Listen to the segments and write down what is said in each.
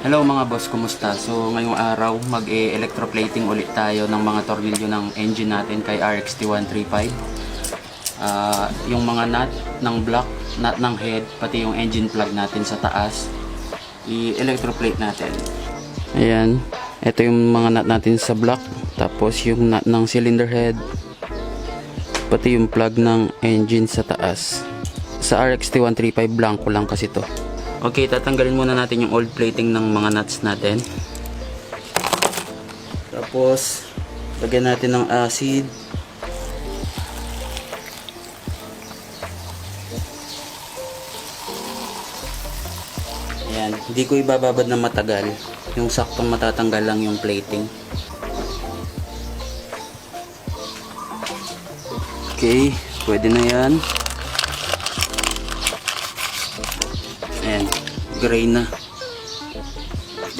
Hello mga boss, kumusta? So ngayong araw mag-electroplating ulit tayo ng mga tornilyo ng engine natin kay RXT135. Yung mga nut ng block, nut ng head, pati yung engine plug natin sa taas, i-electroplate natin. Ayan, ito yung mga nut natin sa block, tapos yung nut ng cylinder head, pati yung plug ng engine sa taas. Sa RXT135 blanco lang kasi to. Okay, tatanggalin muna natin yung old plating ng mga nuts natin. Tapos, lagyan natin ng acid. Ayan, hindi ko ibababad na matagal. Yung saktong matatanggal lang yung plating. Okay, pwede na yan. Ayan, gray na.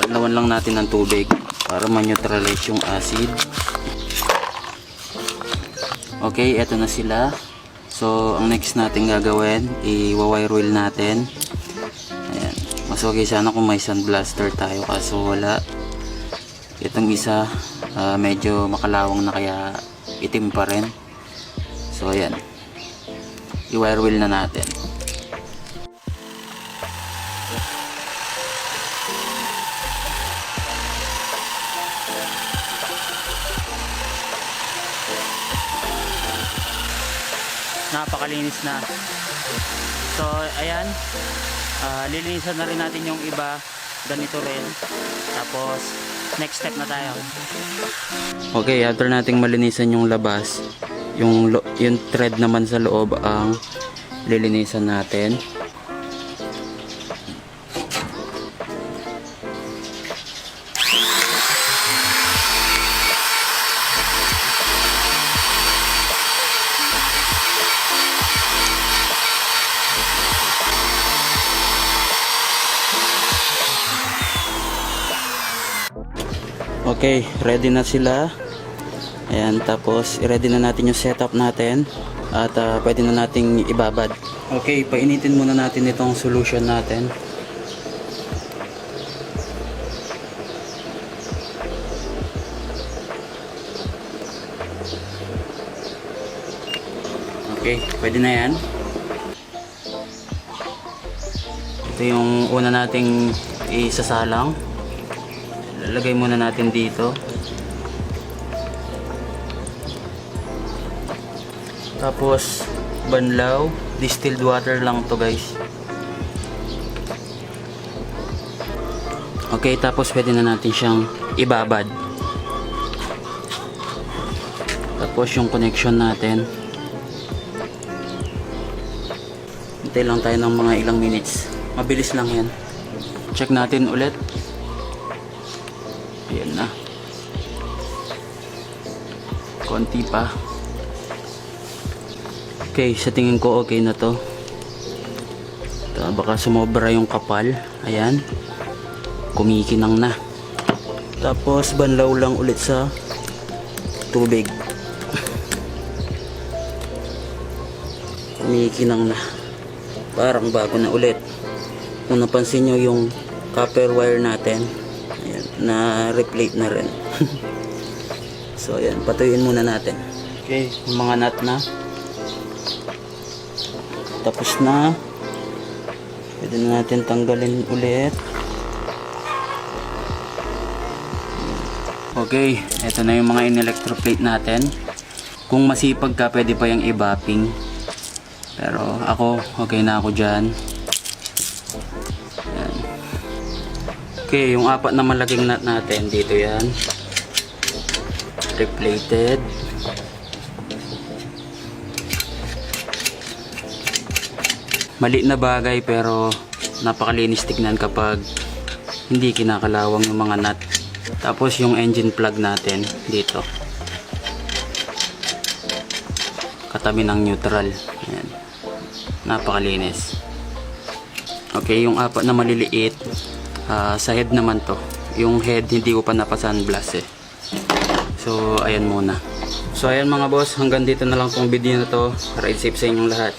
Balawan lang natin ng tubig para ma-neutralize yung acid. Okay, eto na sila. So, ang next natin gagawin, i-wire wheel natin. Ayan, mas okay sana kung may sandblaster tayo kaso wala. Itong isa, medyo makalawang na kaya itim pa rin. So, ayan. I-wire wheel na natin. Napakalinis na. So ayan, lilinisan na rin natin yung iba, ganito rin. Tapos next step na tayo. Okay, after nating malinisan yung labas, yung thread naman sa loob ang lilinisan natin. Okay, ready na sila. Ayan, tapos i-ready na natin yung setup natin at pwede na nating ibabad. Okay, painitin muna natin itong solution natin. Okay, pwede na yan. Ito yung una nating isasalang. Lalagay muna natin dito. Tapos banlaw, distilled water lang to guys. Okay, tapos pwede na natin siyang ibabad. Tapos yung connection natin. Hintay lang tayo ng mga ilang minutes. Mabilis lang yan. Check natin ulit. Ayan na. Konti pa. Okay, sa tingin ko okay na to. Baka sumobra yung kapal. Ayan. Kumikinang na. Tapos banlaw lang ulit sa tubig. Kumikinang na. Parang bago na ulit. Kung napansin nyo yung copper wire natin, ayan, na-replate na rin. So ayan, patuyuin muna natin. Okay, yung mga nut na tapos na. Pwede na natin tanggalin ulit. Okay, eto na yung mga in-electroplate natin. Kung masipag ka, pwede pa yung i-bapping, pero ako, okay na ako dyan. Ayan. Okay, yung apat na malaking nut natin, dito yan. Replated. Maliit na bagay pero napakalinis tignan kapag hindi kinakalawang yung mga nut. Tapos yung engine plug natin dito. Katabi ng neutral. Ayan. Napakalinis. Okay, yung apat na maliliit, sa head naman to. Yung head hindi ko pa napasunblast eh. So ayan muna. So ayan mga boss, hanggang dito na lang tong video na to. Ride safe sa inyong lahat.